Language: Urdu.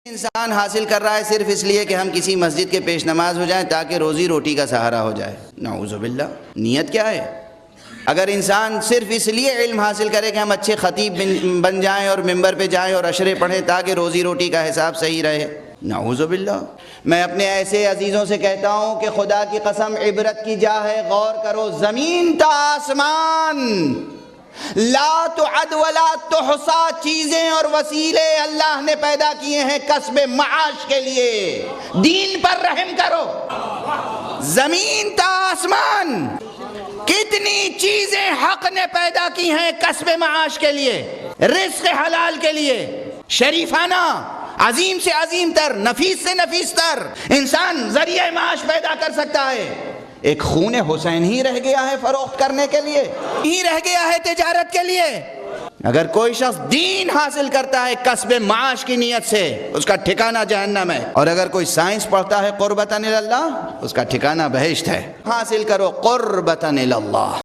انسان حاصل کر رہا ہے صرف اس لیے کہ ہم کسی مسجد کے پیش نماز ہو جائیں تاکہ روزی روٹی کا سہارا ہو جائے، نعوذ باللہ، نیت کیا ہے؟ اگر انسان صرف اس لیے علم حاصل کرے کہ ہم اچھے خطیب بن جائیں اور ممبر پہ جائیں اور اشرے پڑھیں تاکہ روزی روٹی کا حساب صحیح رہے، نعوذ باللہ۔ میں اپنے ایسے عزیزوں سے کہتا ہوں کہ خدا کی قسم عبرت کی جا ہے، غور کرو، زمین تا آسمان، لا تعد ولا تحصا چیزیں اور وسیلے اللہ نے پیدا کیے ہیں کسب معاش کے لیے، دین پر رحم کرو۔ زمین تا آسمان کتنی چیزیں حق نے پیدا کی ہیں کسب معاش کے لیے، رزق حلال کے لیے، شریفانہ، عظیم سے عظیم تر، نفیس سے نفیس تر انسان ذریعہ معاش پیدا کر سکتا ہے۔ ایک خون حسین ہی رہ گیا ہے فروخت کرنے کے لیے، ہی رہ گیا ہے تجارت کے لیے۔ اگر کوئی شخص دین حاصل کرتا ہے کسب معاش کی نیت سے، اس کا ٹھکانہ جہنم ہے، اور اگر کوئی سائنس پڑھتا ہے قربتاً اللہ، اس کا ٹھکانہ بہشت ہے۔ حاصل کرو قربتاً اللہ۔